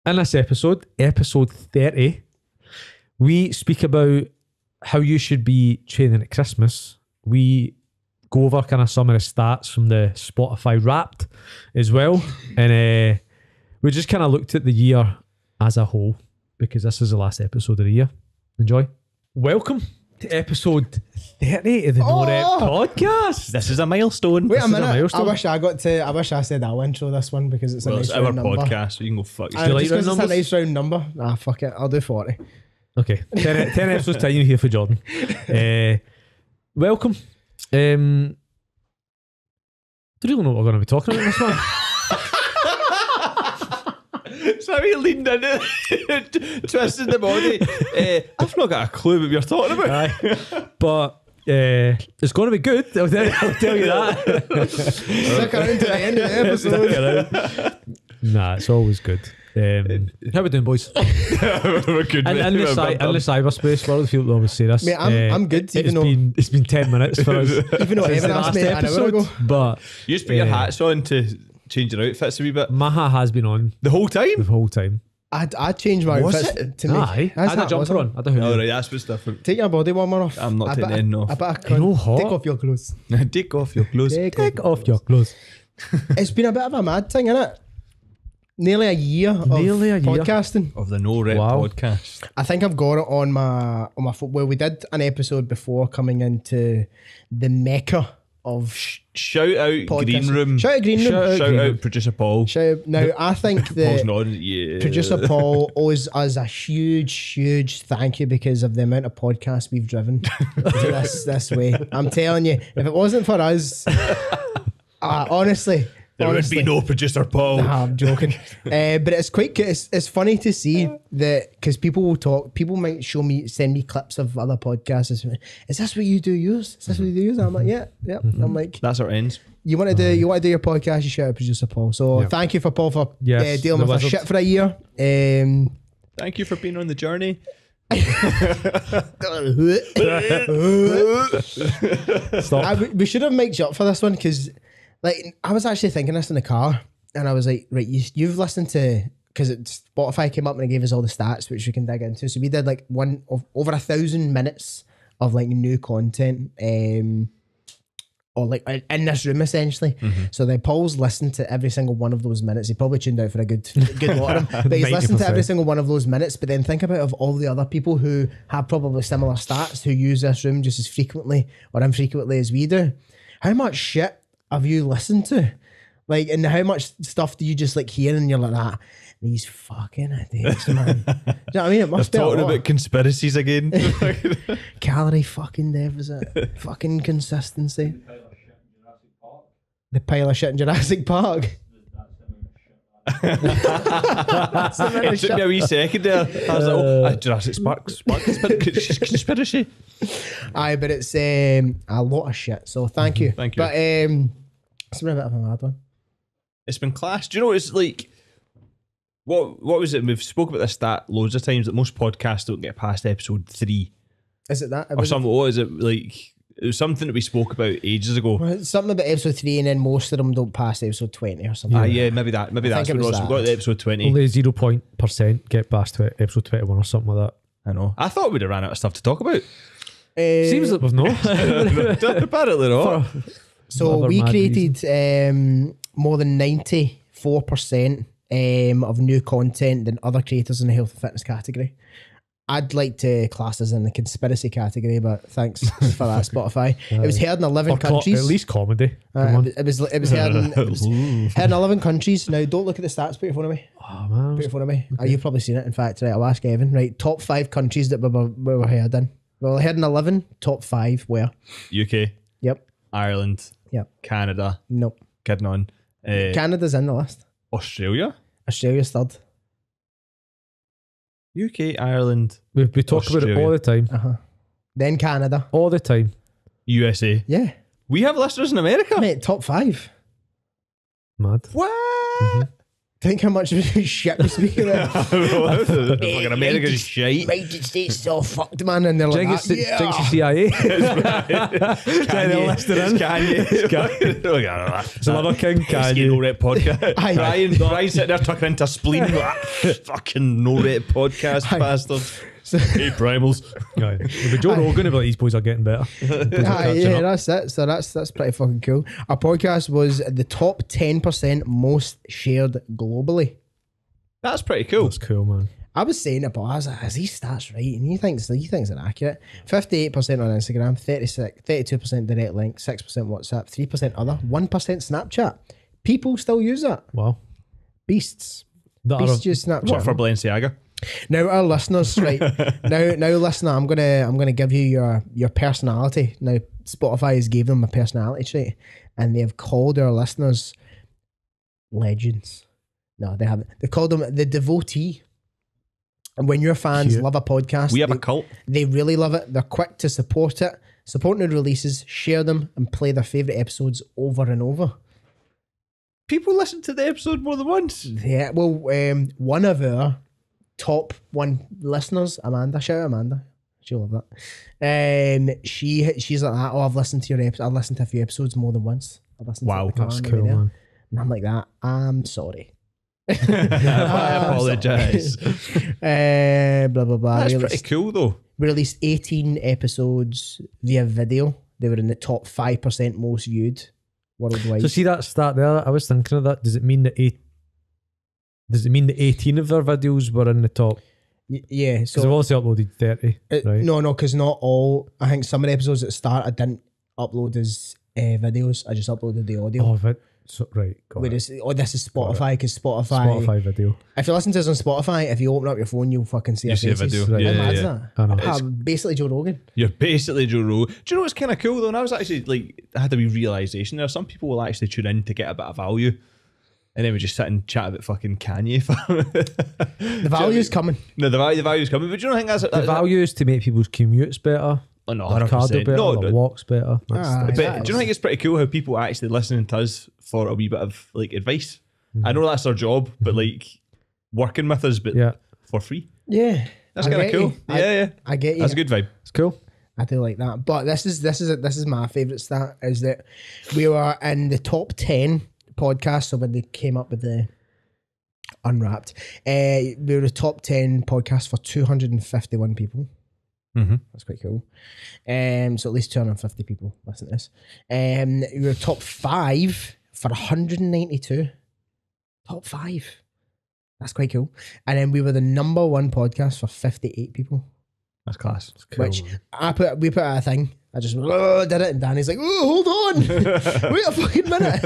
In this episode 30, we speak about how you should be training at Christmas. We go over kind of some of the stats from the Spotify Wrapped as well. And we just kind of looked at the year as a whole, because this is the last episode of the year. Enjoy. Welcome to episode 30 of the No Rep podcast. This is a milestone. Wait a minute. milestone. I wish I said I'll intro this one because it's a nice It's our round number. podcast, so you can go fuck Just yourself. like round because it's a numbers? nice round number. Nah, fuck it. I'll do 40. Okay, 10 episodes time you here for Jordan. Welcome. Don't really know what we're going to be talking about in this one. So we leaned into twisting the body. I've not got a clue what you're talking about. Aye. But it's going to be good. I'll tell you that. Stick around to the end of the episode. Nah, it's always good. How we doing, boys? We're good. In the cyberspace world, people always say this. Mate, I'm good, even though it's been 10 minutes for us. even though since Evan the asked last me an hour ago. But You just put your hats on to change your outfits a wee bit. my hat has been on The whole time? the whole time. I changed my Was outfit to make. Aye, I had a jumper on. I don't know. Oh, right, that's what's different. Take your body warmer off. I'm not I taking bet- it off. I bet I You know can. hot? Take off your clothes. Take off your clothes. Take off your clothes. It's been a bit of a mad thing, innit? Nearly a year of podcasting. Of the No Rep Wow. podcast. I think I've got it on my well, we did an episode before coming into the mecca of Shout out podcasting. Green Room. Shout out Green Room. Shout out producer Paul. Shout out. Now I think Paul's that nodding. Yeah. producer Paul owes us a huge thank you because of the amount of podcasts we've driven to this way. I'm telling you, if it wasn't for us, honestly. There would be no producer Paul. Nah, I'm joking. But it's quite good. It's funny to see that because people might send me clips of other podcasts. Is this what you do yours? Is this what you do yours? I'm like, yeah. I'm like, That's our ends. you want to do your podcast, you shout out producer Paul. So thank you for Paul for Yes, dealing the with our wizard. shit for a year. Thank you for being on the journey. We should have mic'd you up for this one because like I was actually thinking this in the car and I was like, right, you've listened to, because Spotify came up and it gave us all the stats which we can dig into. So we did like over 1,000 minutes of like new content or like in this room essentially. So then Paul's listened to every single one of those minutes. He probably tuned out for a good lot of them, but he's listened to every 90%. single one of those minutes. But then think about of all the other people who have probably similar stats who use this room just as frequently or infrequently as we do. How much shit have you listened to? Like, and how much stuff do you just like hear and you're like, ah, these fucking idiots, man. Do you know what I mean? It must be a Talking lot. about conspiracies again. Calorie fucking deficit, fucking consistency. The pile of shit in Jurassic Park. That's the amount of It took me a wee second there. I was like, oh, Jurassic Park conspiracy. Aye, but it's a lot of shit. So thank you. Thank you. But it's been a bit of a mad one. It's been class. Do you know what it's like? What was it? We've spoke about this stat loads of times that most podcasts don't get past episode 3 Is it that? or something. What is it like? It was something that we spoke about ages ago. Well, something about episode 3 and then most of them don't pass episode 20 or something. Yeah, maybe that's think what it it was was. We that. got to episode 20. Only 0% get past episode 21 or something like that. I know. I thought we'd have ran out of stuff to talk about. Seems like we've not. Apparently not. So Whatever we mad created more than 94% of new content than other creators in the health and fitness category. I'd like to class us in the conspiracy category, but thanks for that, Spotify. It was heard in 11 countries. At least comedy. Come on. It was heard in 11 countries. Now, don't look at the stats. Put your phone away. Oh, man. Put your phone away. Oh, you've probably seen it. In fact, right, I'll ask Evan. Right, top 5 countries that we were heard in. We were heard in 11. Top 5 where? UK, Yep. Ireland, Yep. Canada, Nope. kidding on. Canada's in the list. Australia, Australia's third. UK, Ireland, We talk about it all the time. Then Canada. All the time. USA. Yeah. We have listeners in America. Mate, top 5. Mad. What? Think how much shit we speak about. Fucking America's shite. United States is all fucked, man. And they're like, Think that, it's the CIA. It's another king, Kanye. No Rep podcast. Aye. Ryan sitting there tucking into spleen. Fucking no Rep podcast bastards. Hey, primals. But Joe Rogan about these boys are getting better. yeah, that's it. So that's pretty fucking cool. Our podcast was the top 10% most shared globally. That's pretty cool. That's cool, man. I was saying it, but I was like, is these stats right? And he thinks they're accurate. 58% on Instagram, 32% direct link, 6% WhatsApp, 3% other, 1% Snapchat. People still use that. Wow. Beasts. That Beasts are, use Snapchat. What for Balenciaga? Now our listeners, right? now listener, I'm gonna give you your personality. Now Spotify has gave them a personality trait, and they have called our listeners legends. No, they haven't. They've called them the devotee. And when your fans Cute. love a podcast, We have a cult. they really love it. They're quick to support it, support new releases, share them, and play their favourite episodes over and over. People listen to the episode more than once. Yeah, well, one of our top one listeners, Amanda, shout out Amanda, she'll love that. She's like that. Oh, I've listened to your episode. I've listened to a few episodes more than once. I've listened Wow, to the car that's on the cool, way there. man. And I'm like that. I'm sorry. I apologise. Blah blah blah. That's we, pretty released, cool though. we released 18 episodes via video. They were in the top 5% most viewed worldwide. So see that stat there? I was thinking of that. Does it mean that 18 of their videos were in the top? Yeah. Because I've So obviously uploaded 30, right? no, because not all. I think some of the episodes at the start I didn't upload as videos. I just uploaded the audio. Oh, right. Got it. This is Spotify, because Spotify. Video. If you listen to us on Spotify, if you open up your phone, you'll fucking see You our see a faces. video. Right. Yeah, How yeah, mad's yeah. that? I know. I'm basically Joe Rogan. You're basically Joe Rogan. Do you know what's kind of cool though? And I was actually like, I had a wee realization there. Some people will actually tune in to get a bit of value, and then we just sit and chat about fucking Kanye. The value's coming. No, the value's coming. But do you not think that's The value is to make people's commutes better, Oh, no, their cardio 100%. better, No, their walks better. That's Ah, But that do you is- think it's pretty cool how people are actually listening to us for a wee bit of like advice? I know that's our job, but like working with us, but yeah, for free. Yeah, That's I kind of get cool. you. Yeah. I get you. That's a good vibe. it's cool. I do like that. But this is my favourite stat, is that we were in the top 10 podcasts. So when they came up with the Unwrapped, we were the top 10 podcast for 251 people. Mm-hmm. That's quite cool. So at least 250 people listen to this. We were top 5 for 192. Top 5. That's quite cool. And then we were the number 1 podcast for 58 people. That's class. Cool, Which man. we put out a thing. I just did it, and Danny's like, "Oh, hold on, wait a fucking minute."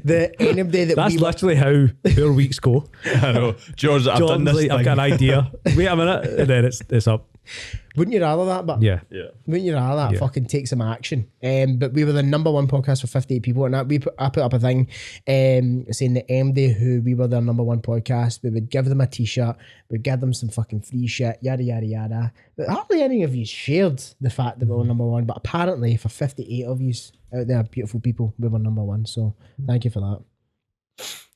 The anybody that That's we were, literally how our weeks go. I know. George, I've done John's this like, I've thing. got an idea. Wait a minute, and then it's up. wouldn't you rather that? But Yeah. Yeah. wouldn't you rather that? Yeah. Fucking take some action. But we were the number 1 podcast for 58 people, and I put up a thing saying that MD, who we were their number 1 podcast, we would give them a t-shirt, we'd give them some fucking free shit, yada yada yada. But hardly any of you shared the fact that we were number 1, but apparently for 58 of you out there, beautiful people, we were number 1. So thank you for that.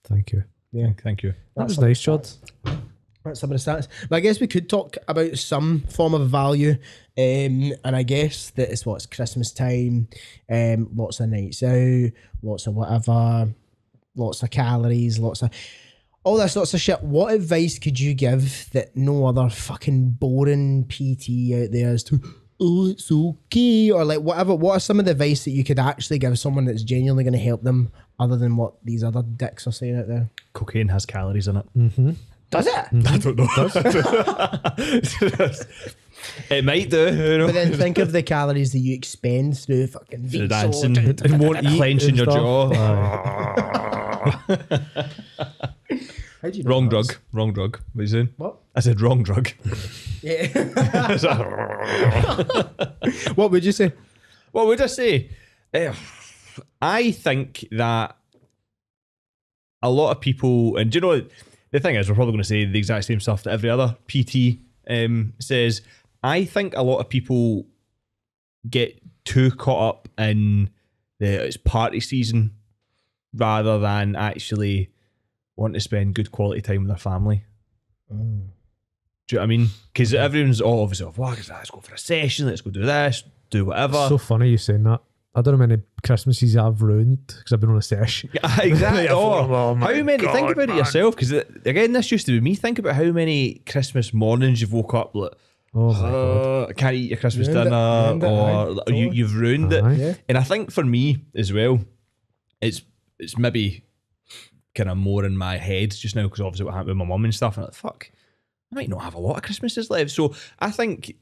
Thank you. Yeah, Thank you. That was some of nice, the Jod. stats. That's some of the stats. But I guess we could talk about some form of value. And I guess that it's Christmas time, lots of nights out, lots of whatever, lots of calories, lots of all this sorts of shit. What advice could you give that no other fucking boring PT out there is to, oh, it's okay, or like whatever? What are some of the advice that you could actually give someone that's genuinely going to help them, other than what these other dicks are saying out there? Cocaine has calories in it. Mm-hmm. Does it? I don't know. It might do. You know? But then think of the calories that you expend through fucking The beats dancing And won't eat clenching and your stuff. jaw. How do you know Wrong that? drug. Wrong drug. What are you saying? What? I said wrong drug. Yeah. What would you say? What would I say? I think that a lot of people, and do you know, the thing is, we're probably going to say the exact same stuff that every other PT says. I think a lot of people get too caught up in it's party season rather than actually want to spend good quality time with their family. Do you know what I mean? Because everyone's all obviously, let's go for a session, let's go do this, do whatever. So funny you saying that. I don't know how many Christmases I've ruined because I've been on a sesh. Yeah, exactly. Oh my how many? God, think about man. it yourself, because again, this used to be me. Think about how many Christmas mornings you've woke up like, Oh my God. I can't eat your Christmas Ruined it, dinner, ruined it, or you've ruined it. Aye. Yeah. And I think for me as well, it's maybe kind of more in my head just now because obviously what happened with my mum and stuff. And I'm like, fuck, I might not have a lot of Christmases left. So I think,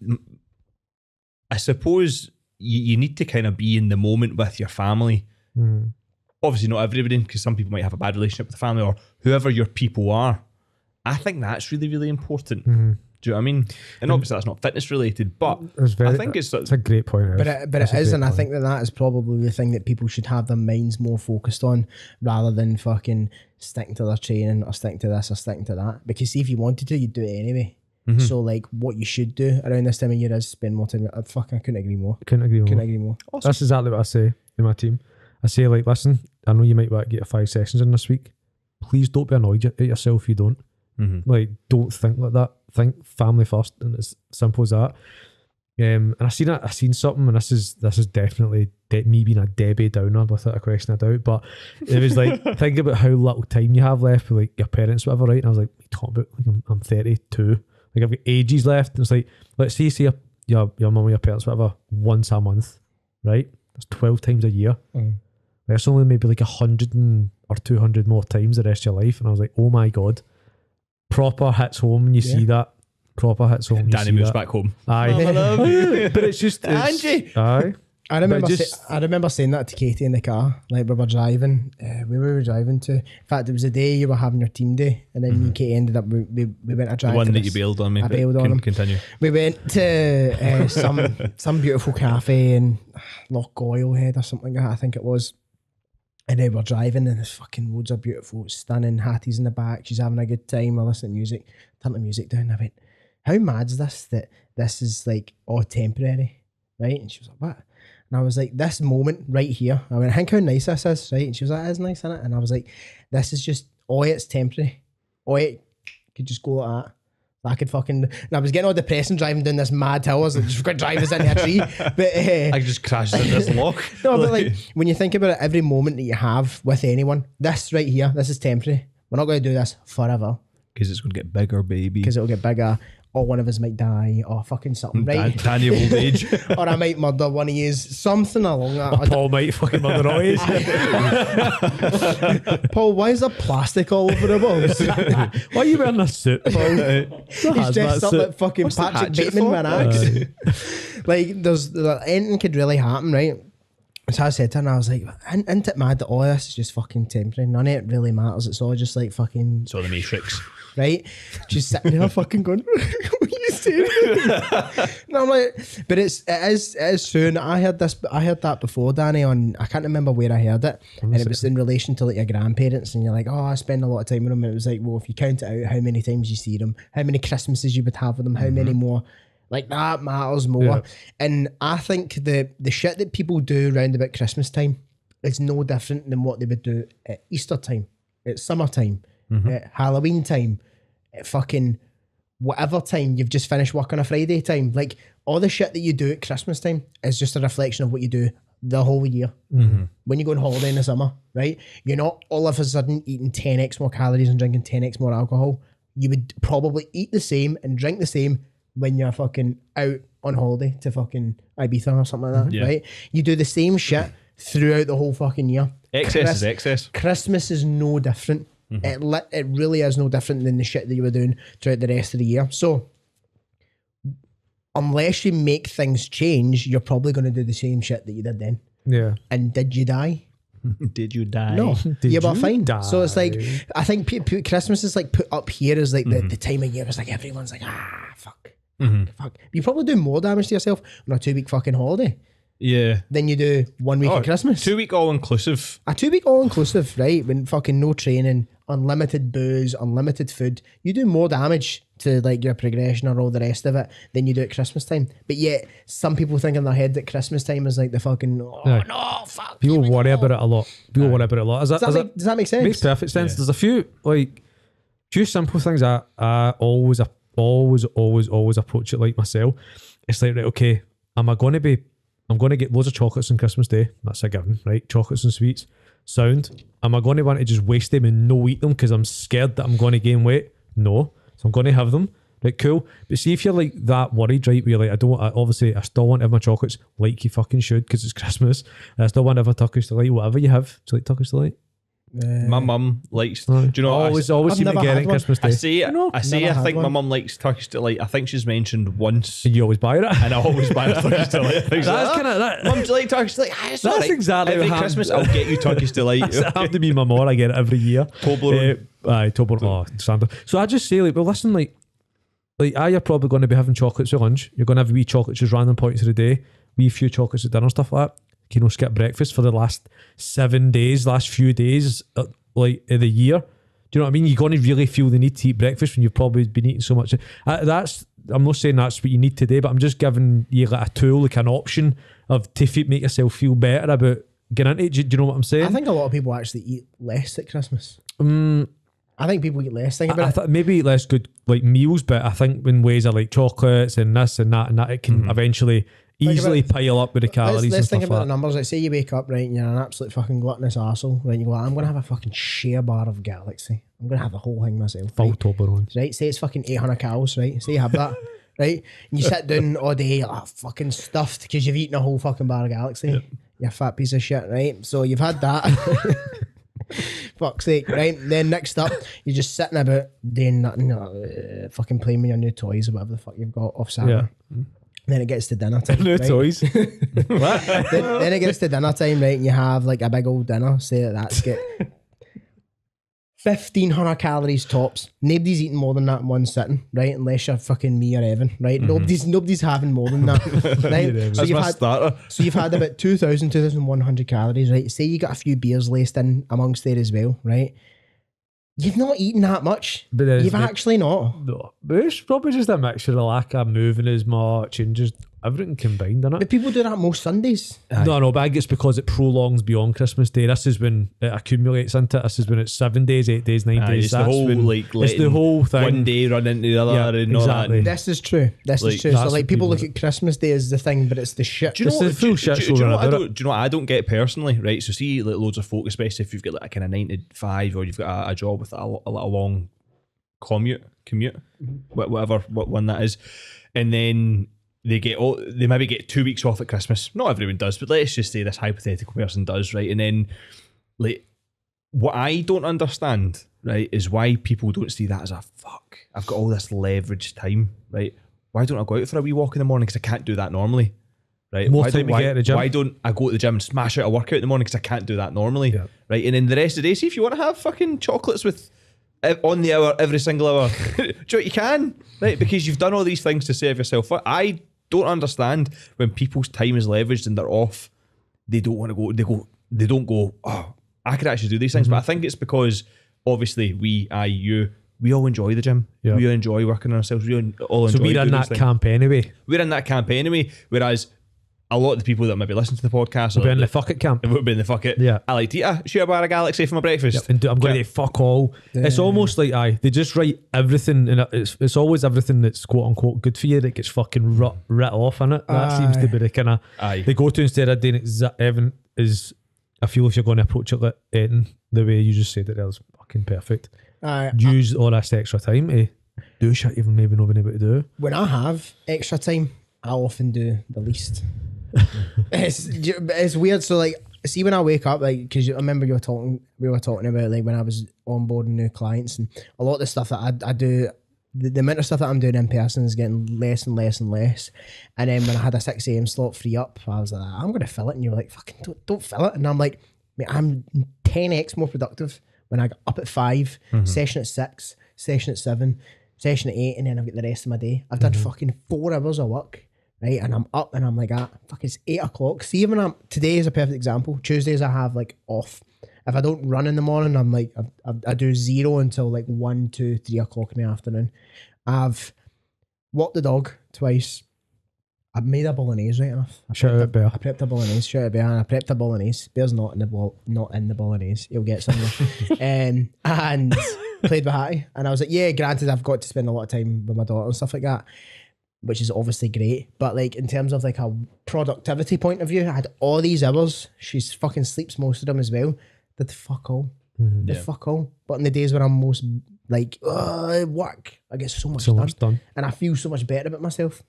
I suppose you need to kind of be in the moment with your family. Mm. Obviously not everybody, because some people might have a bad relationship with the family or whoever your people are. I think that's really, really important. Do you know what I mean? And obviously that's not fitness related, but I think it's a great point. But it is, and I think that is probably the thing that people should have their minds more focused on, rather than fucking sticking to their training or sticking to this or sticking to that. Because see, if you wanted to, you'd do it anyway. So like, what you should do around this time of year is spend more time. I couldn't agree more. Couldn't agree more. Couldn't agree more. Awesome. That's exactly what I say in my team. I say, like, listen, I know you might want to get 5 sessions in this week. Please don't be annoyed at yourself if you don't. Like, don't think like that. Think family first, and it's simple as that. And I seen something, and this is definitely me being a Debbie Downer without a question of doubt. But it was like, think about how little time you have left with like your parents, whatever, right? And I was like, what are you talking about? Like, I'm 32. Like, I've got ages left. And it's like, let's say your mum or your parents, whatever, once a month, right? That's 12 times a year. That's only maybe like 100 or 200 more times the rest of your life. And I was like, oh my God. Proper hits home when you see that. Proper hits home when you Danny see moves that. back home. Aye. Mum, I love you. But it's just... Angie. Aye. I remember, just- I remember saying that to Katie in the car. Like, we were driving. Where we were driving to. In fact, it was the day you were having your team day, and then me and Katie ended up. We went to drive. The one to that this- you bailed on me. I but bailed on him. Continue. We went to some beautiful cafe in Loch Goylehead or something like that, I think it was. And then we're driving, and there's fucking loads of beautiful, stunning Hatties in the back. She's having a good time. We're listening to music. Turn the music down. I went, how mad is this that this is like all temporary, right? And she was like, what? And I was like, this moment right here. I went, think how nice this is, right? And she was like, it is nice, isn't it? And I was like, this is just, it's temporary. It could just go like that. I could fucking, and I was getting all depressed and driving down this mad hill. I was like, just got drivers into a tree. But I just crashed in this lock. no, but like when you think about it, every moment that you have with anyone, this right here, this is temporary. We're not going to do this forever Because it's going to get bigger, baby. because it'll get bigger. Or one of us might die, or fucking something, right? Danny of old age. Or I might murder one of you, something along that. I don't- Paul might fucking murder all his. Paul, why is there plastic all over the walls? Why are you wearing a suit, Paul? He's dressed up like fucking What's the Patrick hatchet Bateman for? with an axe. Like, there's anything could really happen, right? So I said to her, and I was like, isn't it mad that all this is just fucking temporary? None of it really matters. It's all just like fucking, So the Matrix. right? She's sitting there fucking going, what are you saying? And I'm like, but it is true. And I heard that before, Danny, on, I can't remember where I heard it. And it was in relation to like your grandparents, and you're like, oh, I spend a lot of time with them. And it was like, well, if you count it out, how many times you see them, how many Christmases you would have with them, how many more. Like, that matters more. Yeah. And I think the shit that people do round about Christmas time is no different than what they would do at Easter time, at summertime, at Halloween time, at fucking whatever time you've just finished work on a Friday time. Like, all the shit that you do at Christmas time is just a reflection of what you do the whole year. When you go on holiday in the summer, right? You're not all of a sudden eating 10x more calories and drinking 10x more alcohol. You would probably eat the same and drink the same when you're fucking out on holiday to fucking Ibiza or something like that, Yeah. right? You do the same shit throughout the whole fucking year. Excess is excess. Christmas is no different. It really is no different than the shit that you were doing throughout the rest of the year. So, unless you make things change, you're probably going to do the same shit that you did then. Yeah. And did you die? Did you die? No, Did you were you fine. die? So it's like, I think Christmas is like put up here as like the time of year. It's like everyone's like, fuck. You probably do more damage to yourself on a 2-week fucking holiday Yeah. than you do 1 week at Christmas. 2 week all inclusive. A 2 week all inclusive, right? When fucking no training, unlimited booze, unlimited food, you do more damage to like your progression or all the rest of it than you do at Christmas time. But yet, some people think in their head that Christmas time is like the fucking no, fuck. People worry about it a lot. People worry about it a lot. Does that make sense? Makes perfect sense. There's a few simple things I always approach it like myself. It's like, right, okay, I'm going to get loads of chocolates on Christmas Day. That's a given, right? Chocolates and sweets. Sound. Am I going to want to just waste them and no eat them because I'm scared that I'm going to gain weight? No. So I'm going to have them. Right, cool. But see if you're like that worried, right, where you're like, I still want to have my chocolates like you fucking should because it's Christmas. I still want to have a Turkish Delight, whatever you have. Do you like Turkish Delight? My mum likes. Do you know? Always seem to get it Christmas Day. I think my mum likes Turkish Delight. I think she's mentioned once. And you always buy it, and I always buy a Turkish Delight. That's kind of that. Mum, do you like Turkish Delight? That's exactly every what Christmas. I'll get you Turkish Delight. I have to be my mom. I get it every year. Toblerone. Toblerone. Standard. So I just say well, listen, you're probably going to be having chocolates for lunch. You're going to have wee chocolates at random points of the day. Wee few chocolates at dinner, stuff like that. Skip breakfast for the last 7 days, last few days. Of the year. Do you know what I mean? You're going to really feel the need to eat breakfast when you've probably been eating so much. I'm not saying that's what you need today, but I'm just giving you like a tool, like an option to make yourself feel better about getting into it. Do you know what I'm saying? I think a lot of people actually eat less at Christmas. I think people eat less. Think about it. Maybe eat less good like meals, but I think in ways of like chocolates and this and that, it can eventually easily pile up with the calories. Let's think and stuff about like the numbers. Like, say you wake up, right, and you're an absolute fucking gluttonous arsehole, right? And you go, I'm gonna have a fucking share bar of Galaxy. I'm gonna have the whole thing myself. Full right? Toblerone. Right? Say it's fucking 800 calories, right? Say you have that, right? And you sit down all day, fucking stuffed because you've eaten a whole fucking bar of Galaxy. Yep. You fat piece of shit, right? So you've had that. Fuck's sake, right? Then next up, you're just sitting about doing nothing, fucking playing with your new toys or whatever the fuck you've got off Santa. Yeah. Then it gets to dinner time. New right? toys. What? then it gets to dinner time, right? And you have like a big old dinner. Say that's get 1,500 calories tops. Nobody's eating more than that in one sitting, right? Unless you're fucking me or Evan, right? Nobody's having more than that, right? So you've had about 2,000, 2,100 calories, right? Say you got a few beers laced in amongst there as well, right? You've not eaten that much. But you've actually not. No, but it's probably just a mixture of lack of moving as much and just everything combined, isn't it? But people do that most Sundays. No, but I think it's because it prolongs beyond Christmas Day. This is when it accumulates into it. This is when it's 7 days, 8 days, 9 days. It's the whole it's the whole thing. One day run into the other and exactly. all that. This is true. This is true. So like people look at Christmas Day as the thing, but it's the shit. Do you know what I don't get personally? Right. So see like loads of folk, especially if you've got like a kind of 9 to 5 or you've got a job with a long commute, whatever one that is, and then they maybe get 2 weeks off at Christmas. Not everyone does, but let's just say this hypothetical person does, right? And then like what I don't understand, right, is why people don't see that as a fuck. I've got all this leverage time, right? Why don't I go out for a wee walk in the morning? Because I can't do that normally, right? More time to get at the gym. Why don't I go to the gym and smash out a workout in the morning? Because I can't do that normally, right? And then the rest of the day, see if you want to have fucking chocolates with on the hour, every single hour, do you know what you can, right? Because you've done all these things to save yourself. I don't understand when people's time is leveraged and they're off. They don't want to go. They don't go. Oh, I could actually do these things. But I think it's because obviously we all enjoy the gym. Yeah. We enjoy working on ourselves. We all enjoy. So we're in that camp anyway. We're in that camp anyway. Whereas a lot of the people that maybe listen to the podcast will be in the fuck it camp. Would be in the fuck it. Yeah. I like to eat a share bar of Galaxy for my breakfast. Yep. And I'm going to fuck all. Yeah. It's almost like they just write everything, and it's always everything that's quote unquote good for you that gets fucking writ off in it. That seems to be the kind of they go to instead of doing it. Evan is. I feel if you're going to approach it like Eton, the way you just said it, that was fucking perfect. Use all this extra time to do shit you've maybe not been able to do. When I have extra time, I often do the least. It's weird. So like, see when I wake up, like, because I remember we were talking about like when I was onboarding new clients, and a lot of the stuff that I do, the amount of stuff that I'm doing in person is getting less and less and less. And then when I had a 6 a.m. slot free up, I was like, I'm going to fill it. And you were like, fucking don't fill it. And I'm like, mate, I'm 10x more productive when I get up at 5, session at 6, session at 7, session at 8, and then I've got the rest of my day. I've done fucking 4 hours of work. Right, and I'm up and I'm like, fuck, it's 8 o'clock. See, today is a perfect example. Tuesdays I have like off. If I don't run in the morning, I'm like, I do 0 until like 1, 2, 3 o'clock in the afternoon. I've walked the dog twice. I've made a bolognese right enough. Shout out Bear. I prepped a bolognese. Shout out Bear. And I prepped a bolognese. Bear's not in the bolognese. He'll get something. And played with Hattie. And I was like, yeah, granted, I've got to spend a lot of time with my daughter and stuff like that, which is obviously great. But like in terms of like a productivity point of view, I had all these hours. She's fucking sleeps most of them as well. Did fuck all. Did fuck all. But in the days when I'm most like work, I get so much done. And I feel so much better about myself.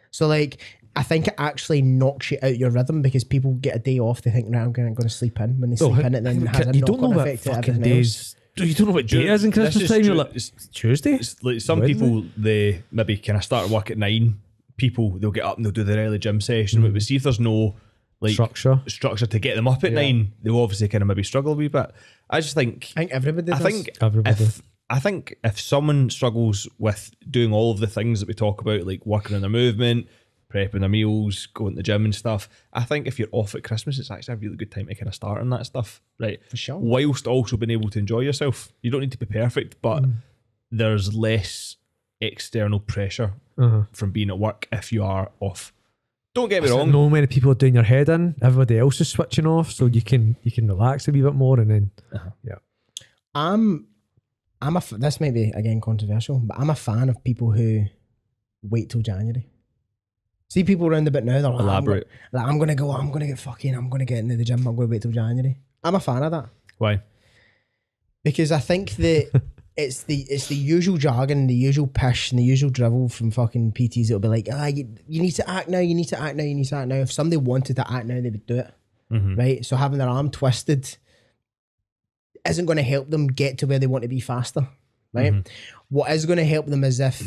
So like, I think it actually knocks you out your rhythm because people get a day off. They think, right, I'm going to sleep in. When they sleep in, it then has a knock-on effect to everything else. You don't know what day it is in Christmas time. You're like, it's Tuesday. It's like some people, they maybe kind of start work at 9. People, they'll get up and they'll do their early gym session. But see if there's no like structure to get them up at 9, they'll obviously kind of maybe struggle a wee bit. I just think. I think everybody does. I think if someone struggles with doing all of the things that we talk about, like working on their movement, prepping their meals, going to the gym and stuff, I think if you're off at Christmas, it's actually a really good time to kind of start on that stuff, right? For sure. Whilst also being able to enjoy yourself. You don't need to be perfect, but there's less external pressure from being at work if you are off. Don't get me wrong. No many people are doing your head in. Everybody else is switching off, so you can relax a wee bit more, and then this may be again controversial, but I'm a fan of people who wait till January. See people around a bit now, they're like, elaborate. I'm gonna get into the gym, I'm gonna wait till January. I'm a fan of that. Why? Because I think that it's the usual jargon, the usual pish and the usual drivel from fucking PTs. It'll be like, you need to act now, you need to act now, you need to act now. If somebody wanted to act now, they would do it. Right? So having their arm twisted isn't going to help them get to where they want to be faster, right? What is going to help them is if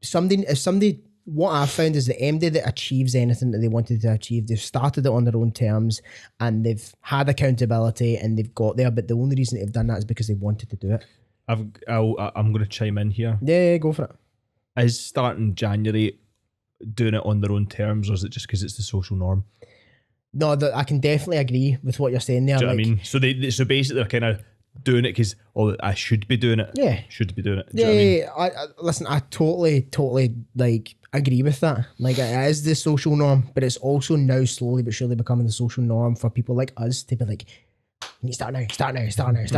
somebody, what I've found is that anybody that achieves anything that they wanted to achieve, they've started it on their own terms and they've had accountability and they've got there, but the only reason they've done that is because they wanted to do it. I'm going to chime in here. Yeah, go for it. Is starting January doing it on their own terms, or is it just because it's the social norm? No, I can definitely agree with what you're saying there. Do you know what I mean? So basically they're kind of doing it because I should be doing it. Yeah, should be doing it. Do you know what I mean? Listen, I totally like agree with that. Like it is the social norm, but it's also now slowly but surely becoming the social norm for people like us to be like, you need to start now.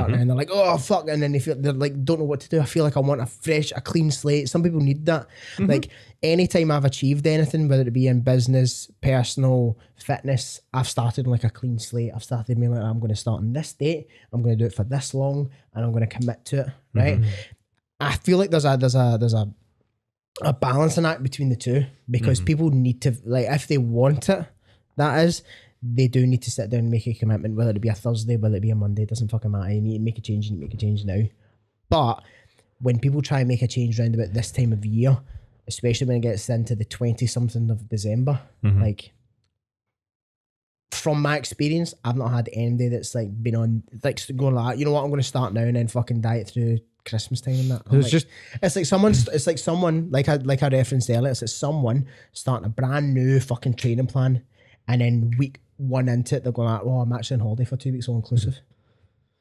And they're like, oh fuck, and then they're like, don't know what to do. I feel like I want a clean slate. Some people need that. Like anytime I've achieved anything, whether it be in business, personal, fitness, I've started like a clean slate. I've started being like, I'm going to start on this date, I'm going to do it for this long, and I'm going to commit to it. Right? I feel like there's a balancing act between the two, because people need to, like, if they want it, that is, they do need to sit down and make a commitment, whether it be a Thursday, whether it be a Monday, it doesn't fucking matter. You need to make a change, now. But when people try and make a change around about this time of year, especially when it gets into the 20-something of December, like, from my experience, I've not had anybody that's like been on, like, going like, you know what, I'm going to start now and then fucking diet through Christmas time and that. It's like someone, like I referenced earlier, it's like someone starting a brand new fucking training plan, and then week 1 into it, they're going like, oh, I'm actually on holiday for 2 weeks all inclusive.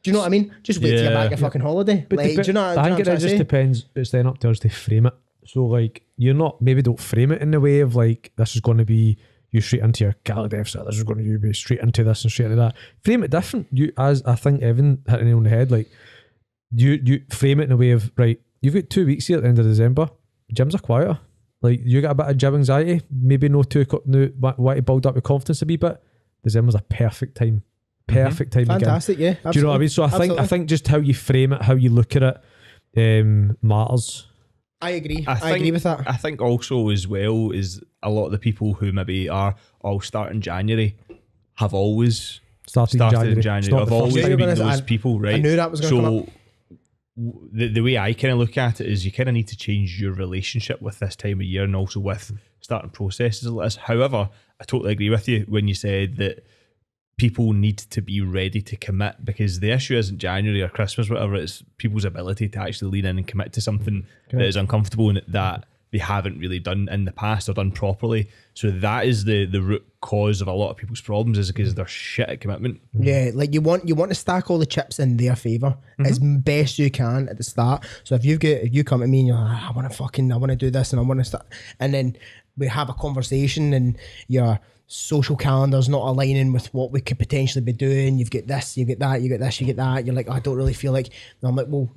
Do you know what I mean? Just wait till you're back at fucking holiday. But like, do you know what I think it just depends. It's then up to us to frame it. So like, maybe don't frame it in the way of like, this is going to be you straight into your calorie deficit, this is going to be straight into this and straight into that. Frame it different. As I think Evan hit it on the head, like, you frame it in a way of, right, you've got 2 weeks here at the end of December, gyms are quieter, like, you got a bit of gym anxiety, maybe want to build up your confidence a wee bit. December's a perfect time fantastic again. Yeah, do you know what I mean? So I think just how you frame it, how you look at it, matters. I agree. I agree with that. I think also as well is a lot of the people who maybe are all starting January have always started in January. I've always been those people, right? I knew that was going to come up. The way I kind of look at it is you kind of need to change your relationship with this time of year and also with starting processes like this. However, I totally agree with you when you said that people need to be ready to commit, because the issue isn't January or Christmas, whatever, it's people's ability to actually lean in and commit to something that is uncomfortable and that they haven't really done in the past or done properly. So that is the root cause of a lot of people's problems, is because they're shit at commitment. Yeah, like you want to stack all the chips in their favour as best you can at the start. So if you come to me and you're like, I want to do this and I want to start, and then we have a conversation and your social calendar's not aligning with what we could potentially be doing. You've got this, you get that, you get this, you get that. You're like, I don't really feel like. And I'm like, well,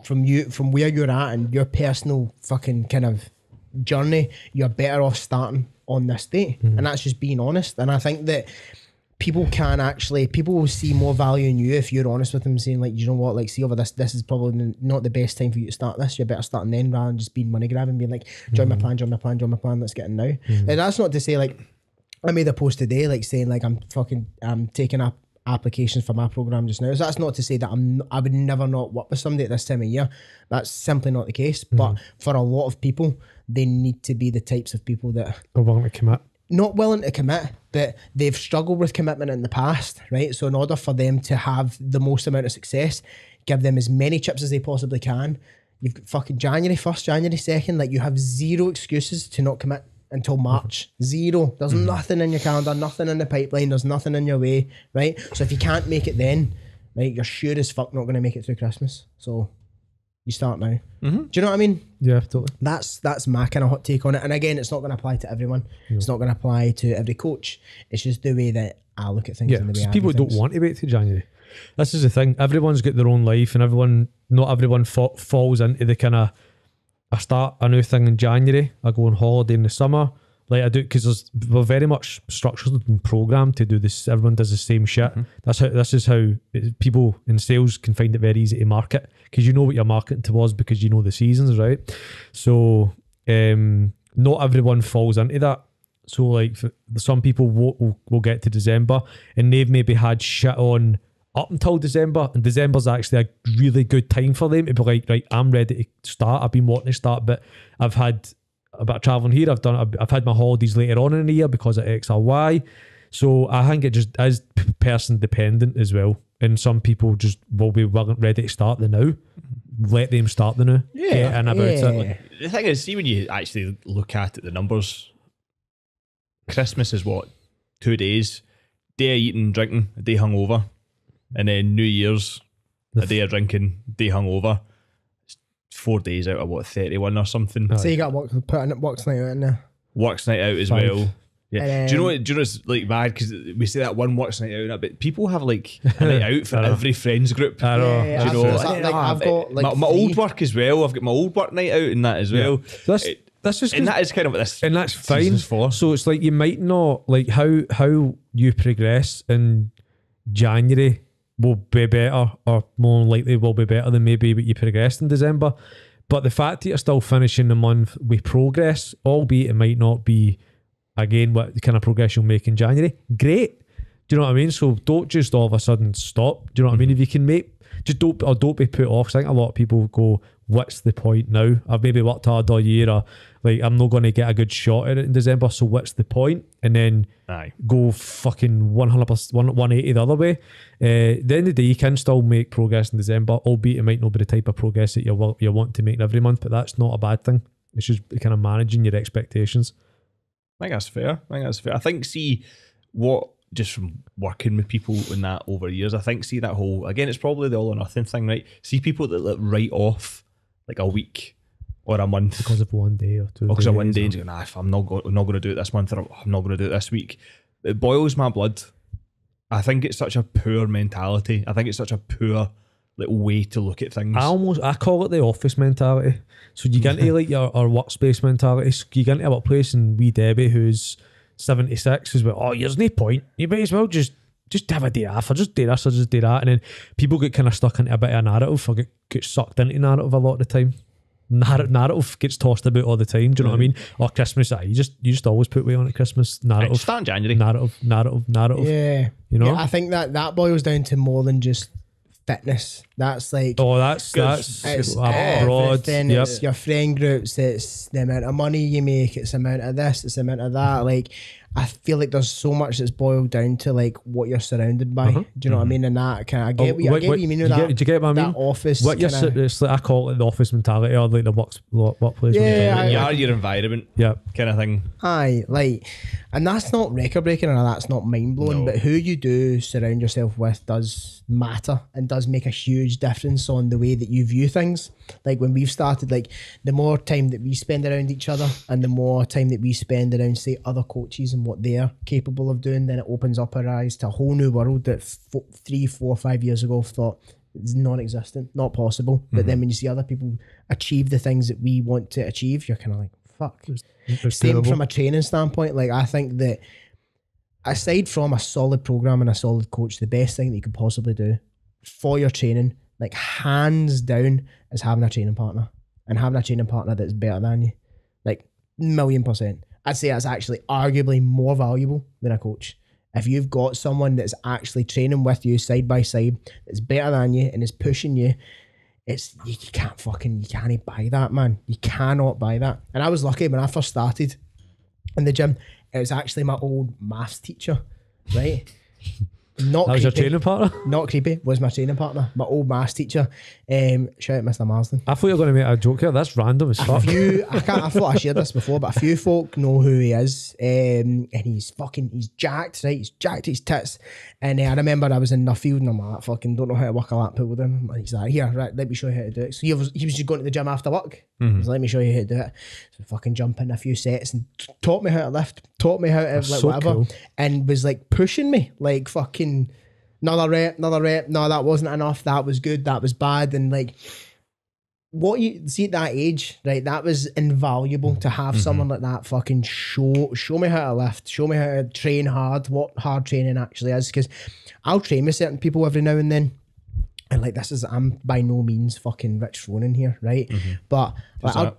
from where you're at and your personal fucking kind of journey, you're better off starting on this date. And that's just being honest. And I think that people will see more value in you if you're honest with them, saying like, you know what, like, see over this is probably not the best time for you to start this. You're better starting then, rather than just being money grabbing, being like, join my plan, let's get in now. And that's not to say, like, I made a post today like saying like I'm taking up applications for my program just now. So that's not to say that I would never not work with somebody at this time of year. That's simply not the case. But for a lot of people, they need to be the types of people that are willing to commit. Not willing to commit, but they've struggled with commitment in the past, right? So in order for them to have the most amount of success, give them as many chips as they possibly can. You've got fucking January 1st, January 2nd, like you have zero excuses to not commit until March. Zero. There's nothing in your calendar, nothing in the pipeline, there's nothing in your way, right? So if you can't make it then, right, you're sure as fuck not going to make it through Christmas. So you start now. Do you know what I mean? Yeah, totally. That's my kind of hot take on it. And again, it's not going to apply to everyone. It's not going to apply to every coach. It's just the way that I look at things. Yeah, and the way I people do don't things. want to wait till January. This is the thing. Everyone's got their own life, and not everyone falls into the kind of, I start a new thing in January, I go on holiday in the summer. Like I do, because we're very much structured and programmed to do this. Everyone does the same shit. This is how people in sales can find it very easy to market, because you know what you're marketing towards, because you know the seasons, right? So not everyone falls into that. So like some people will get to December and they've maybe had shit on up until December, and December's actually a really good time for them to be like, right, I'm ready to start. I've been wanting to start, but I've had a bit of travelling here. I've had my holidays later on in the year because of X or Y. So I think it just is person dependent as well. And some people just will be ready to start the now. Let them start the now. Yeah, and about it. The thing is, see, when you actually look at it, the numbers, Christmas is what? 2 days. Day of eating, drinking, a day hungover. And then New Year's, a day of drinking, day hungover. 4 days out of what, 31 or something. So you got works night out in there. Works night out as 5. well. Yeah. Do you know it's like bad, because we say that one works night out, but people have like a night out for every friends group. I know. Yeah, Do you know? I've got like my old work as well. I've got my old work night out and that as well. That's just, and that is kind of what this, and that's fine. season's for. So it's like you might not like how you progress in January will be better, or more likely will be better than maybe what you progressed in December. But the fact that you're still finishing the month with progress, albeit it might not be again what kind of progress you'll make in January, great. Do you know what I mean? So don't just all of a sudden stop. Do you know what I mean? If you can just don't be put off. I think a lot of people go, what's the point now? I've maybe worked hard all year, or like I'm not going to get a good shot at it in December, so what's the point? And then go fucking 100%, 180 the other way. At the end of the day, you can still make progress in December, albeit it might not be the type of progress that you want to make every month, but that's not a bad thing. It's just kind of managing your expectations. I think that's fair. I think, see, what, just from working with people in that over years, I think, see that whole, again, it's probably the all or nothing thing, right? See people that like write off like a week or a month because of 1 day or 2 days. Because of 1 day, and you go, if I'm not going to do it this month, or I'm not going to do it this week. It boils my blood. I think it's such a poor mentality. I think it's such a poor like way to look at things. I call it the office mentality. So you get into like your workspace mentality. So you get into a workplace, and wee Debbie, who's 76, is like, oh, there's no point. You might as well just have a day off, or just do this, or just do that. And then people get kind of stuck into a bit of a narrative, or get sucked into narrative a lot of the time. Narrative gets tossed about all the time. Do you know what I mean? Or Christmas, you just always put weight on at Christmas. Narrative. Start in January. Narrative. Yeah. You know? Yeah, I think that boils down to more than just fitness. That's like that's it's broad. everything. Yep. It's your friend groups. It's the amount of money you make. It's the amount of this. It's the amount of that. Like, I feel like there's so much that's boiled down to like what you're surrounded by. Do you know what I mean? And that I get what you mean with that. Do you get what I mean? That office. What it's like, I call it the office mentality, or like the workplace mentality. You are your environment. Yeah, kind of thing. Aye, like, and that's not record breaking and that's not mind blowing, but who you do surround yourself with does matter and does make a huge difference on the way that you view things. Like when we've started, like the more time that we spend around each other and the more time that we spend around, say, other coaches and what they're capable of doing, then it opens up our eyes to a whole new world that 3, 4, 5 years ago thought is non-existent, not possible. But then when you see other people achieve the things that we want to achieve, you're kind of like, fuck. Same from a training standpoint. Like, I think that aside from a solid program and a solid coach, the best thing that you could possibly do for your training, like hands down, is having a training partner, and having a training partner that's better than you. Like, 1,000,000%. I'd say that's actually arguably more valuable than a coach. If you've got someone that's actually training with you side by side, that's better than you and is pushing you, you can't buy that, man. You cannot buy that. And I was lucky when I first started in the gym. It was actually my old maths teacher, right? Not that was creepy. your training partner? Not creepy. Was my training partner, my old maths teacher. Shout out Mr. Marsden. I thought you were going to make a joke here. That's random as fuck. I thought I shared this before, but a few folk know who he is. And he's jacked, right? He's jacked his tits. And I remember I was in Nuffield and I'm like, fucking don't know how to work a lap pool with him. And he's like, here, right, let me show you how to do it. So he was just going to the gym after work. He was like, let me show you how to do it. So fucking jump in a few sets and taught me how to lift, taught me how to like so whatever. cool. And was like pushing me, like fucking another rep. No, that wasn't enough. That was good. That was bad. And like, what you see at that age, right? That was invaluable to have someone like that fucking show me how to lift, show me how to train hard, what hard training actually is. Because I'll train with certain people every now and then. And like, I'm by no means fucking Rich Froning here, right? But like,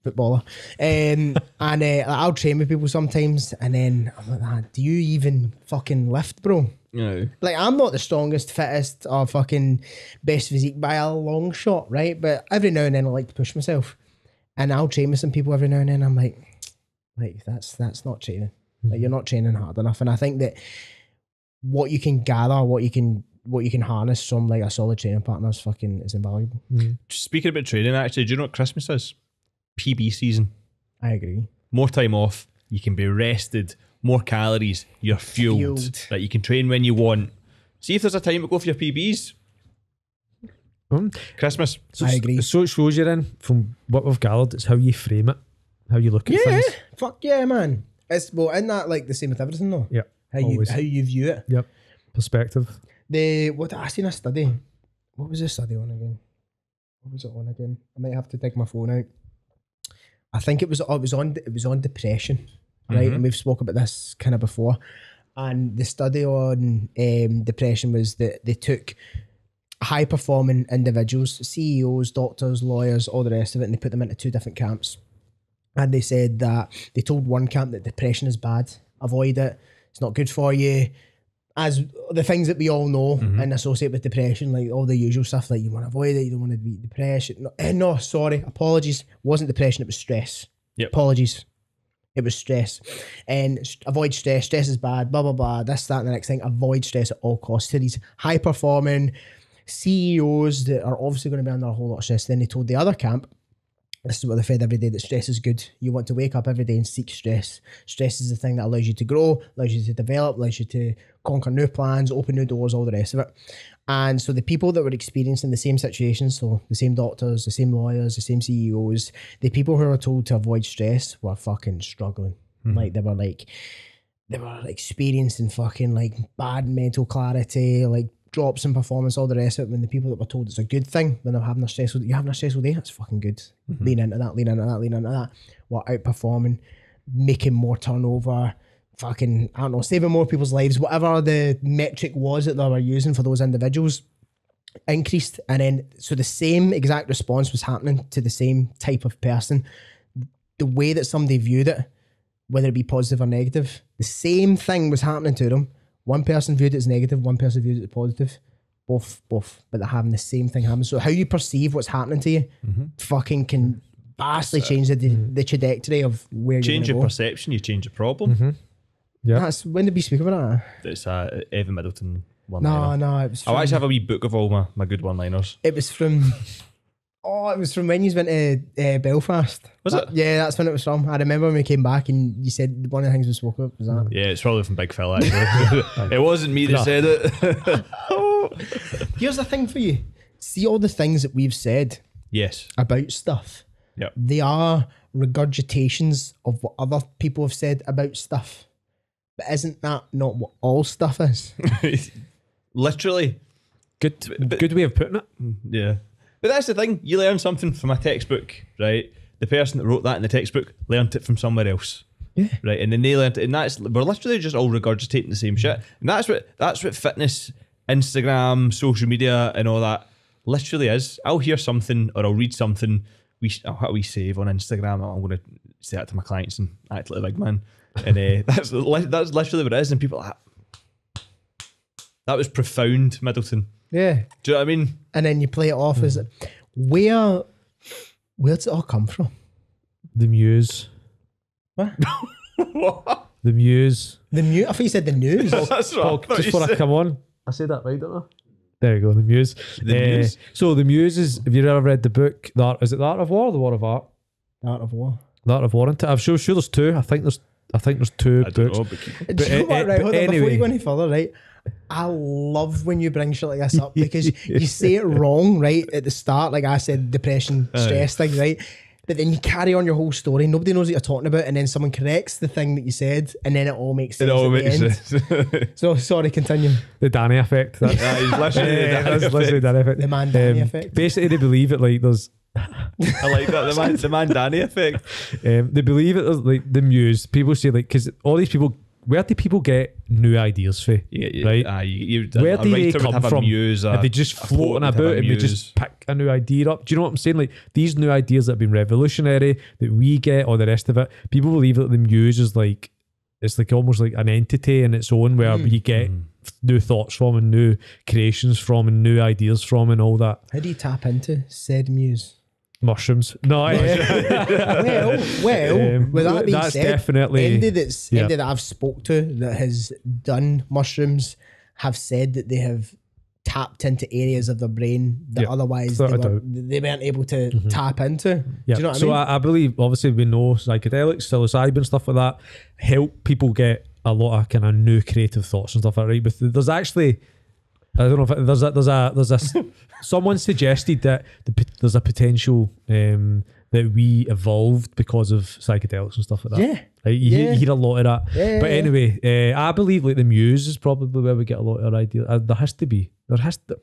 footballer. I'll train with people sometimes and then I'm like, do you even fucking lift, bro? No. Like, I'm not the strongest, fittest, or fucking best physique by a long shot, right? But every now and then I like to push myself. And I'll train with some people every now and then. I'm like that's not training. Like, you're not training hard enough. And I think that what you can gather, what you can harness from like a solid training partner is invaluable. Speaking about training, actually, do you know what Christmas is? PB season. I agree. More time off. You can be rested. More calories. You're fueled. Like, you can train when you want. See if there's a time to go for your PBs. Christmas. So I agree. So it shows you then, from what we've gathered, it's how you frame it, how you look at things. Fuck yeah, man. Isn't that like the same with everything though? Yeah. How always. you view it. Yep. Perspective. I seen a study. What was this study on again? What was it on again? I might have to take my phone out. I think it was on depression, right? And we've spoken about this kind of before. And the study on depression was that they took high performing individuals, CEOs, doctors, lawyers, all the rest of it, and they put them into 2 different camps. And they said that they told one camp that depression is bad, avoid it, it's not good for you. As the things that we all know and associate with depression, like all the usual stuff, like you want to avoid it, you don't want to be depressed. No, sorry, apologies. It wasn't depression, it was stress. Yep. Apologies. It was stress. And avoid stress. Stress is bad, blah, blah, blah. This, that, and the next thing. Avoid stress at all costs. To these high-performing CEOs that are obviously going to be under a whole lot of stress. Then they told the other camp, this is what they fed every day, that stress is good. You want to wake up every day and seek stress. Stress is the thing that allows you to grow, allows you to develop, allows you to conquer new plans, open new doors, all the rest of it. And so the people that were experiencing the same situations, so the same doctors, the same lawyers, the same CEOs, the people who were told to avoid stress were fucking struggling. Like they were experiencing fucking like bad mental clarity, like drops in performance, all the rest of it. When the people that were told it's a good thing, when they're having a stressful day, that's fucking good. Lean into that. Were outperforming, making more turnover, fucking, I don't know, saving more people's lives, whatever the metric was that they were using for those individuals increased. And then, so the same exact response was happening to the same type of person. The way that somebody viewed it, whether it be positive or negative, the same thing was happening to them. One person viewed it as negative, one person viewed it as positive. both, but they're having the same thing happen. So how you perceive what's happening to you fucking can vastly change the trajectory of where Change you're your going. perception, you change your problem. Yeah. That's when did we speak about that? It's Evan Middleton one No, liner. it was I'll from, actually have a wee book of all my good one liners. it was from it was from when you went to Belfast. Was it? Yeah, that's when it was from. I remember when we came back and you said one of the things we spoke about was that. Yeah, it's probably from Big Phil actually. It wasn't me that said it. Here's the thing for you. See all the things that we've said Yes. about stuff. Yep. They are regurgitations of what other people have said about stuff. But isn't that not what all stuff is? Literally. Good way of putting it. Yeah. But that's the thing. You learn something from a textbook, right? The person that wrote that in the textbook learnt it from somewhere else. Yeah. Right. And then they learnt it. And we're literally just all regurgitating the same shit. And that's what fitness, Instagram, social media and all that literally is. I'll hear something or I'll read something. We save on Instagram. I'm going to say that to my clients and act like a big man. And that's literally what it is. And people are like, that was profound, Middleton. Yeah. Do you know what I mean? And then you play it off as where does it all come from? The Muse. What? What? The Muse. The news? I thought you said the news. That's right. Oh, just before I come on. I said that right, don't I? There you go, The Muse. The Muse. So The Muse is, have you ever read the book, is it The Art of War or The War of Art? The Art of War. The Art of War. I'm sure there's two. I think there's two I don't books. know, but Do you know what, right? Hold on, before anyway. you go any further, right? I love when you bring shit like this up because you say it wrong, right? At the start, like I said, depression, stress thing, right? But then you carry on your whole story. Nobody knows what you're talking about, and then someone corrects the thing that you said, and then it all makes sense. it all at makes the end. sense. So sorry, continue. The Danny effect. That's, He's literally the Danny that's literally effect. Danny effect. The man Danny effect. Basically, they believe it like there's. I like that. The man Danny effect. They believe it as like the Muse. People say like because all these people, where do people get new ideas for? Yeah, right. Where a do they writer would come have a from? muse, Are they just a floating poet would have about a and we just muse. pick a new idea up? Do you know what I'm saying? Like these new ideas that have been revolutionary that we get, or the rest of it, people believe that the Muse is like it's like almost like an entity in its own where you get new thoughts from and new creations from and new ideas from and all that. How do you tap into said muse? Mushrooms. No, Well, with that being that's said, definitely Andy yeah. that I've spoke to that has done mushrooms have said that they have tapped into areas of their brain that Yeah, otherwise without a doubt. they weren't able to tap into. Yeah. Do you know what So I mean? I believe obviously we know psychedelics, psilocybin, stuff like that help people get a lot of kind of new creative thoughts and stuff like that. Right? But there's actually, I don't know if there's a someone suggested that there's a potential that we evolved because of psychedelics and stuff like that. Yeah. Like, you hear a lot of that. Yeah, But yeah. anyway, I believe like the Muse is probably where we get a lot of our ideas. There has to be.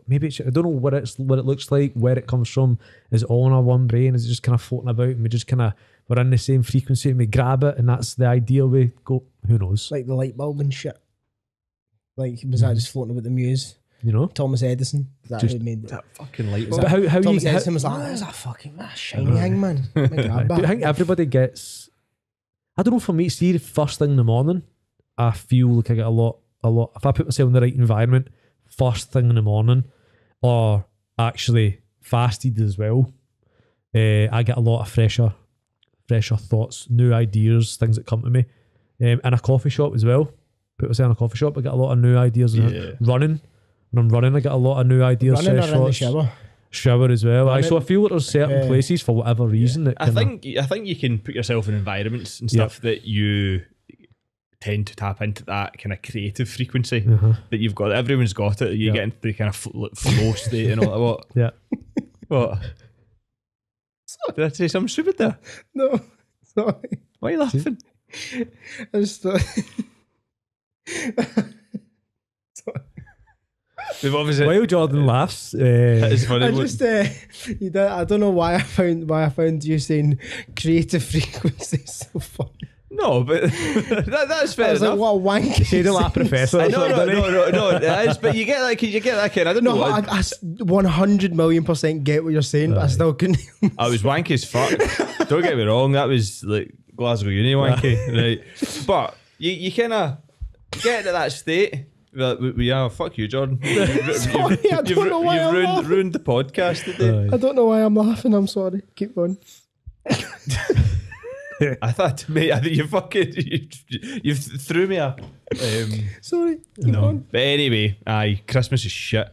Maybe it's, I don't know what it looks like, where it comes from. Is it all in our one brain? Is it just kind of floating about and we just kind of, we're in the same frequency and we grab it and that's the idea we go, who knows? Like the light bulb and shit. Like, was that just floating about the muse? You know? Thomas Edison. That Just- who made That fucking light Was But bulb. how Thomas you... Edison was like, that's a fucking shiny thing, man. Let me grab But I that. think everybody gets, I don't know, for me, see the first thing in the morning, I feel like I get a lot, if I put myself in the right environment, first thing in the morning, or actually fasted as well, I get a lot of fresher thoughts, new ideas, things that come to me. In a coffee shop as well, put myself in a coffee shop, I get a lot of new ideas. Yeah. Running, when I'm running, I get a lot of new ideas. Running fresh or in the thoughts. shower. Shower as well. Running. So I feel that there's certain Yeah. places for whatever reason that I think you can put yourself in environments and Yep. stuff that you tend to tap into that kind of creative frequency Uh-huh. that you've got. Everyone's got it. You Yep. get into the kind of flow state and all that. What? Yeah. What? Did I say something stupid there? No, sorry. Why are you laughing? I just thought. We've obviously. While Jordan laughs, It's funny. I just, you don't, I don't know why I found you saying creative frequency so funny. No, but that's I fair was enough. like, what a wank. Shade of La Professor. I know, no, it is, but you get that kind. I don't No, know. I 100,000,000% get what you're saying, but I still couldn't. I was wanky as fuck. Don't get me wrong, that was like Glasgow Uni wanky, right? But you kind of get into that state, Yeah, fuck you, Jordan. Sorry, I don't know why I'm laughing. ruined the podcast today. I don't know why I'm laughing. I'm sorry. Keep going. I thought, mate, I think you threw me a. Sorry. Keep No, going. but anyway, aye, Christmas is shit.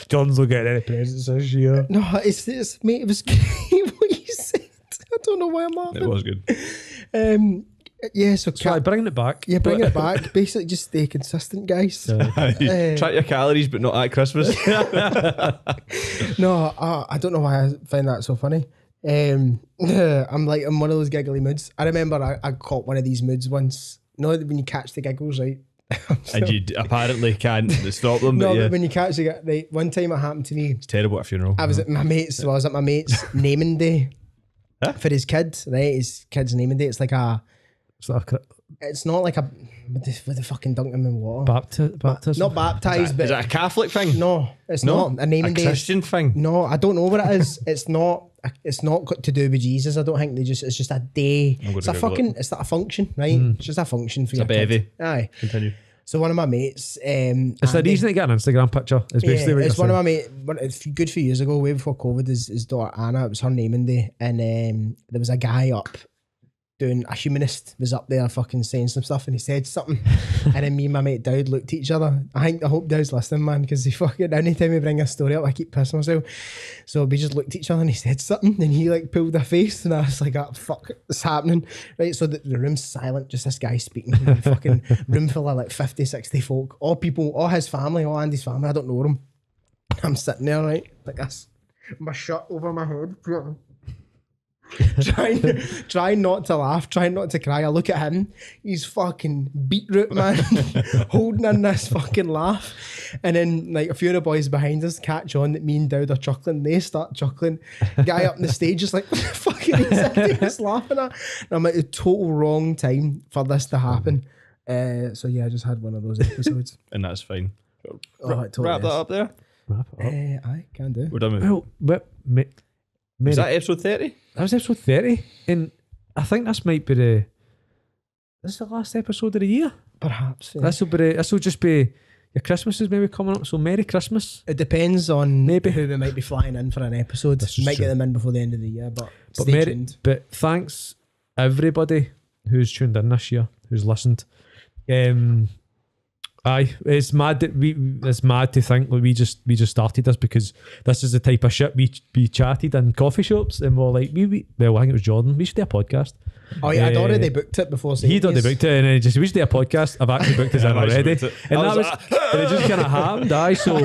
John's not getting any presents this year. No, it's mate. It was what you said. I don't know why I'm laughing. It was good. Yeah. So So bringing it back. yeah, bring it back. Basically, just stay consistent, guys. Track your calories, but not at Christmas. No, I don't know why I find that so funny. I'm one of those giggly moods. I remember I caught one of these moods once. No, when you catch the giggles, right? And you apparently can't stop them. But No, yeah, but when you catch the right, one time it happened to me. it's terrible at a funeral. I was at my mate's. So I was at my mate's naming day Huh? for his kid. Right, his kid's naming day. It's like a. It's not like a with the fucking dunk him in water. Baptism. Not baptized, Is but that a Catholic thing? no, it's No? not a naming A day. Christian thing? No, I don't know what it is. It's not. It's not got to do with Jesus. I don't think they just. It's just a day. I'm gonna It's a Google fucking. It's not a function, right? It's just a function for It's a your kid. bevy. Aye. Continue. So one of my mates. It's the reason to get an Instagram picture. It's basically what it's you're one of saying. my mates. Good few years ago, way before COVID, his daughter Anna. It was her naming day, and there was a guy up. Doing a humanist was up there fucking saying some stuff, and he said something, and then me and my mate Dowd looked at each other. I hope Dowd's listening, man, because he fucking anytime we bring a story up, I keep pissing myself. So we just looked at each other, and he said something, and he like pulled a face, and I was like, "Oh fuck, what's happening?" Right, so the room's silent, just this guy speaking, and a fucking room full of like 50, 60 folk, all people, all his family, all Andy's family. I don't know them. I'm sitting there, right, like this, my shirt over my head. trying not to laugh, trying not to cry. I look at him, he's fucking beetroot, man, holding in this fucking laugh. And then like a few of the boys behind us catch on that me and Dowd are chuckling. They start chuckling. Guy up on the stage is like, what the fuck are you just laughing at? And I'm at the total wrong time for this to happen. So yeah, I just had one of those episodes. And that's fine. Oh, it totally Wrap that up there. Wrap it up. Aye, can do. We're done with Well, but Is that episode 30? That was episode 30, and I think this might be this is the last episode of the year. Perhaps. Yeah. This will just be your Christmas is maybe coming up. So Merry Christmas. It depends on Maybe. who we might be flying in for an episode. This is Might true. get them in before the end of the year, but But stay tuned. But thanks everybody who's tuned in this year, who's listened. Aye, it's mad that it's mad to think like we just started this because this is the type of shit we chatted in coffee shops and we're like well I think it was Jordan, we should do a podcast. Oh yeah, I'd Uh, already booked it before saying He'd already booked it and then he just we should do a podcast. I've actually booked it in I've actually already. booked it. And I that was was and it just kinda happened, aye. So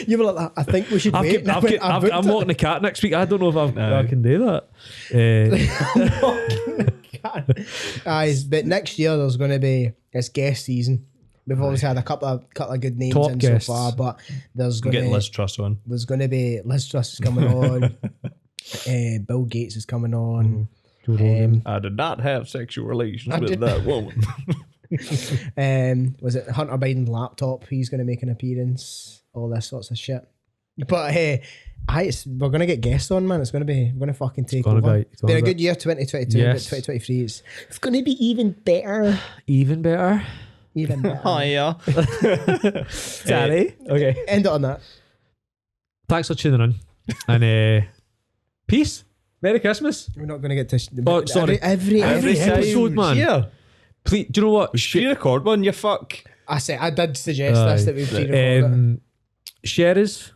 You were like, I think we should wait. And I went, I booked I'm it. walking the cat next week. I don't know if I can do that. Aye, but next year there's going to be it's guest season. We've always had a couple of good names Top in guests. so far, but there's I'm going getting to Liz Truss on. there's going to be Liz Truss is coming on. Bill Gates is coming on. Joe Rogan. I did not have sexual relations I with did- that woman. Was it Hunter Biden's laptop? He's going to make an appearance. All this sorts of shit. But we're going to get guests on, man. We're going to fucking take gonna over. be- It's been a good year, 2022. Yes. But 2023 it's going to be even better. Even better. Even better. Hiya. Daddy. Okay. End it on that. Thanks for tuning in. And peace. Merry Christmas. We're not going to get to. Oh, sorry. Every episode, man. Yeah. Please, do you know what? We should record one, you fuck. I did suggest this that we pre-recorded it. Share us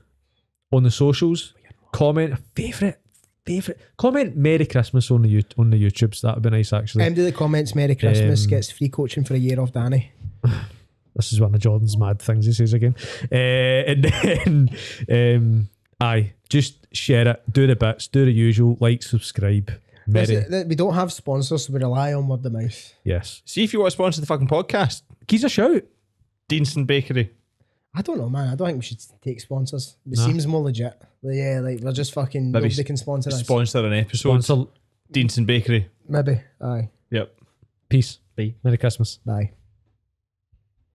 on the socials. Comment favorite. Comment Merry Christmas on the YouTubes. That would be nice actually. Do the comments. Merry Christmas. Um, Gets free coaching for a year off Danny. This is one of Jordan's mad things he says again. And then aye, just share it. Do the bits. Do the usual. Like, subscribe. Merry. We don't have sponsors, so we rely on word of mouth. Yes. See if you want to sponsor the fucking podcast. Keys a shout. Deanston Bakery. I don't know, man. I don't think we should take sponsors. It Nah. seems more legit. Yeah, like we're just fucking. Maybe Nobody can sponsor us. Sponsor an episode. Sponsor. Deanston Bakery. Maybe. Aye. Yep. Peace. Bye. Merry Christmas. Bye.